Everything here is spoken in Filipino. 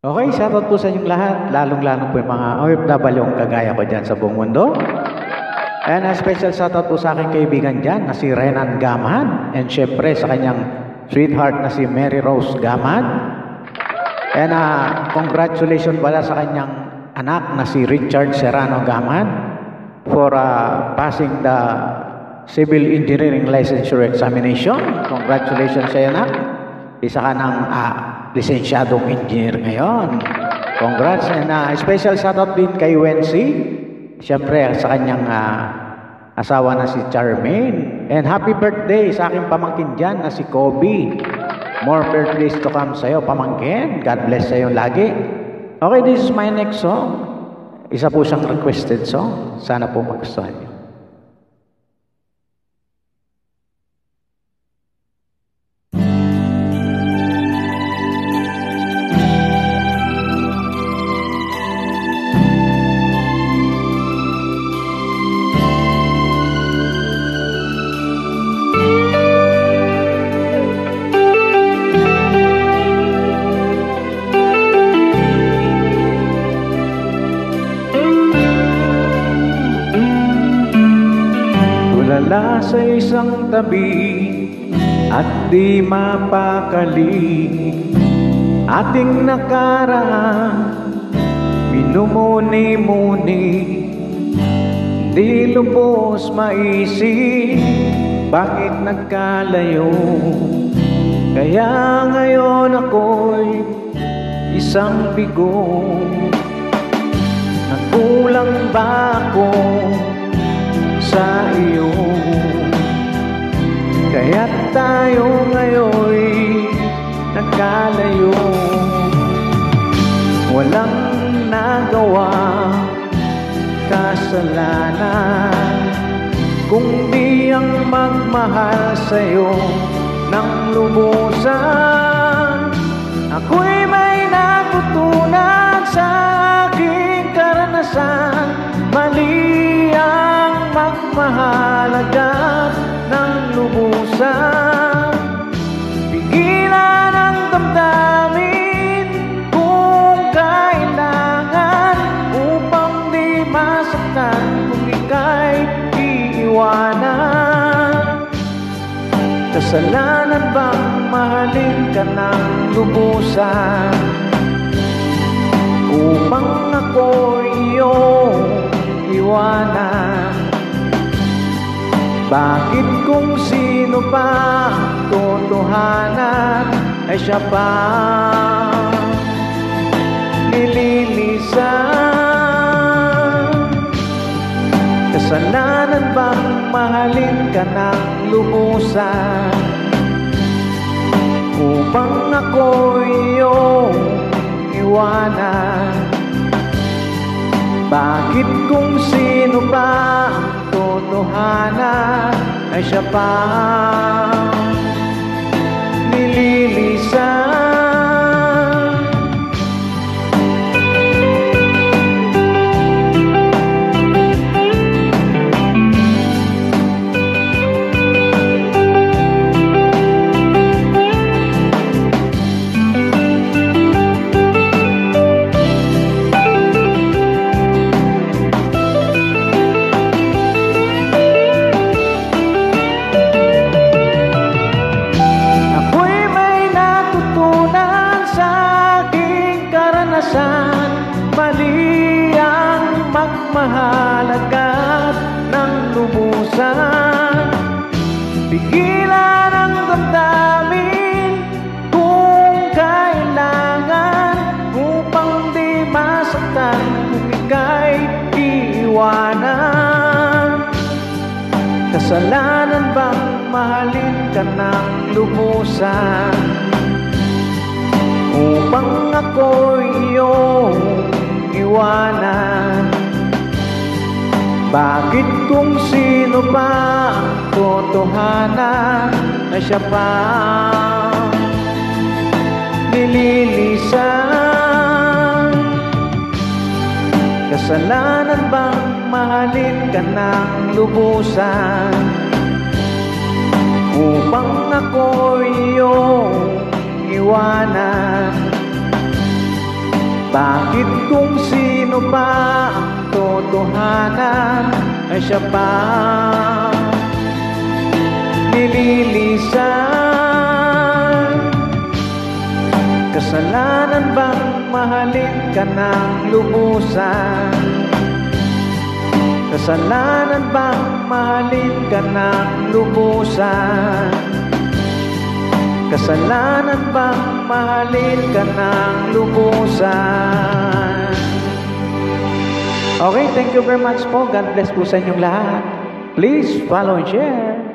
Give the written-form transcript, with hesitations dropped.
Okay, shoutout po sa inyong lahat, lalong-lalo po yung mga OFW ang kagaya ko dyan sa buong mundo. And a special shoutout po sa aking kaibigan dyan na si Renan Gamad. And syempre sa kanyang sweetheart na si Mary Rose Gamad. And congratulations pala sa kanyang anak na si Richard Serrano Gamad for passing the Civil Engineering Licensure Examination. Congratulations sa iyo, anak. Isa ka ng lisensyadong engineer ngayon. Congrats. And special shoutout din kay Wency. Siyempre sa kanyang asawa na si Charmaine. And happy birthday sa aking pamangkin dyan na si Kobe. More birthdays to come sa'yo, pamangkin. God bless sa'yo lagi. Okay, this is my next song. Isa po siyang requested song. Sana po magustuhan niyo. Tulala sa isang tabi at di mapakali, ating nakaraan minumuni-muni, di lubos maisip bakit nagkalayo. Kaya ngayon ako'y isang bigo. Nagkulang ba ako sa iyo? Kaya't tayo ngayon'y nagkalayo. Walang nagawa kasalanan kung di ang magmahal sa'yo ng lubusan. Ako'y may natutunan sa aking karanasan. Mali ang magmahal agad ng lubusan. Pigilan ang damdamin kung kailangan, upang di masaktan kung ika'y iiwanan. Kasalanan bang mahalin ka ng lubusan, upang ako'y iyong iwanan? Bakit kung sino pa totohanan ay siya pa nililisan? Kasalanan bang mahalin ka ng lubusan, upang ako'y iyong iwanan? Bakit kung sino pa totohanan ay siya pa nililisan? Mali ang magmahal agad ng lubusan. Pigilan ang damdamin kung kailangan, upang di masaktan kung ika'y iiwanan. Kasalanan bang mahalin ka ng lubusan, upang ako'y iyong iwanan? Bakit kung sino pa totohanan ay siya pa nililisan? Kasalanan bang mahalin ka ng lubusan, upang ako'y iyong iwanan? Bakit kung sino pa ang totohanan ay siya pa nililisan? Kasalanan bang mahalin ka ng lubusan? Kasalanan bang mahalin ka ng lubusan? Kasalanan bang mahalin ka ng lubusan? Okay, thank you very much po. God bless po sa inyong lahat. Please follow and share.